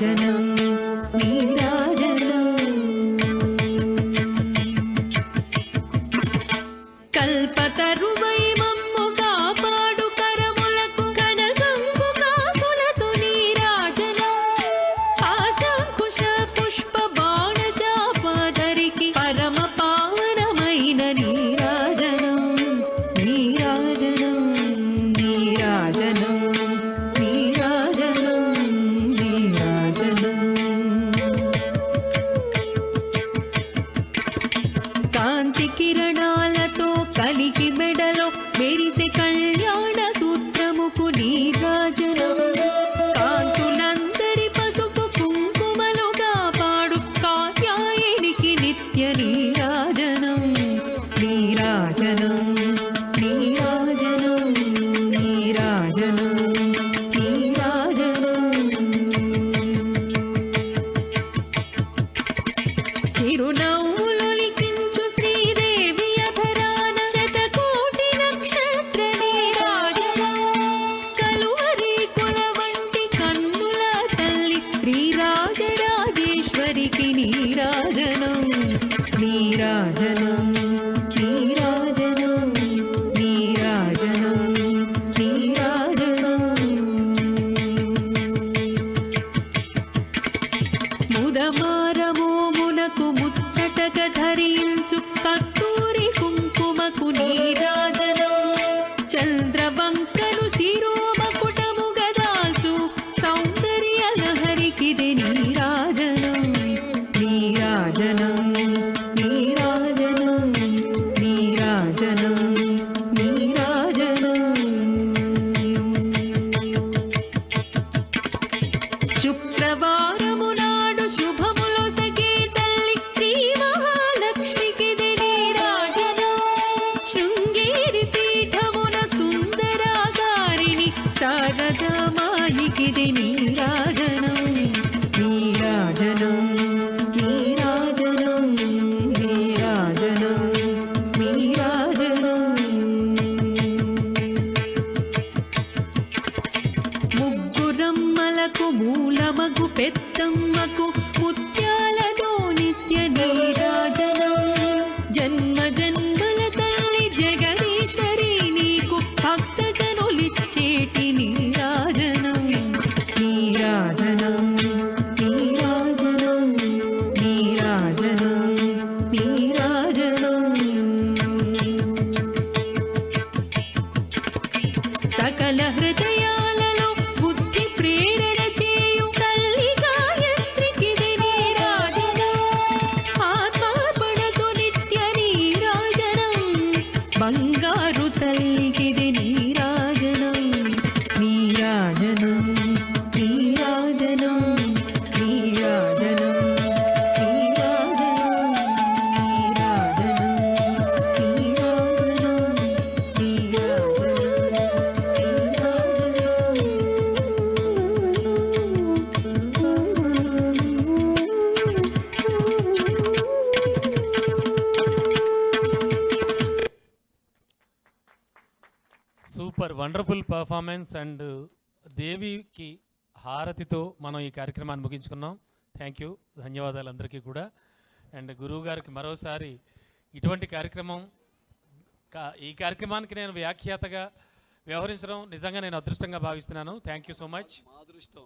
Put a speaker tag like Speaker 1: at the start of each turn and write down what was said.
Speaker 1: నీరాజనం నీరాజనం కల్పతరువై మమ్ము కాపాడు కరములకు కనకంబు కాసులతో నీరాజనం ఆశంకుశ పుష్ప బాణ చాపదరికి పరమ పావనమైన నీరాజనం నీరాజనం నీరాజనం నీరాజనం నీరాజనం కాంతి కిరణాలతో కలిగి మెడలో మెరిసే కళ్యాణ సూత్రముకు నీరాజనం కాంతులందరి పసుపు కుంకుమలుగా పాడు కాత్యాయనికి నిత్య నీరాజనం నీరాజనం నీరాజనం నీరాజనం నీరాజనం చిరునవ్వులొలికించు శ్రీదేవి అధరాన శతకోటి నక్షత్ర నీరాజనం కలువరి కుల వంటి కన్నుల తల్లి శ్రీరాజరాజేశ్వరికి నీరాజనం నీరాజనం నీరాజనం నీరాజనం నీరాజనం ముదమారమోమునకు ముచ్చటక ధరించు కస్తూరి కుంకుమకు నీరాజనం చంద్రవంకను శిరోమకుటము గదాల్చు సౌందర్య లహరికిది నీరాజనం నీరాజనం నీరాజనం నీరాజనం నీరాజనం శుక్రవారము నాడు శుభములొసగే తల్లి శ్రీ మహాలక్ష్మికిది నీరాజనం శృంగేరి పీఠమున సుందరాగారిణి శారదామాయికిది నీరాజనం నీరాజనం నీరాజనం నీరాజనం నీరాజనం ముగ్గురమ్మలకు మూలమగు పెద్దమ్మకు ముత్యాలతో నిత్య నీరాజనం జన్మ జన్మల తల్లి జగదీశ్వరి నీకు భక్తజనులిచ్చేటి నీరాజనం నీరాజనం నీరాజనం నీరాజనం నీరాజనం సకల హృదయాలలో బుద్ధి ప్రేరణ చేయు తల్లి గాయత్రికిది నీరాజనం ఆత్మార్పణతో నిత్య నీరాజనం బంగారు తల్లికిది నీరాజనం నీరాజనం నీరాజనం నీరాజనం నీరాజనం నీరాజనం
Speaker 2: సూపర్ వండర్ఫుల్ పర్ఫార్మెన్స్ అండ్ దేవికి హారతితో మనం ఈ కార్యక్రమాన్ని ముగించుకున్నాం. థ్యాంక్ యూ, ధన్యవాదాలు అందరికీ కూడా. అండ్ గురువు గారికి మరోసారి ఇటువంటి కార్యక్రమం ఈ కార్యక్రమానికి నేను వ్యాఖ్యాతగా వ్యవహరించడం నిజంగా నేను అదృష్టంగా భావిస్తున్నాను. Thank you so much.
Speaker 3: మా అదృష్టం.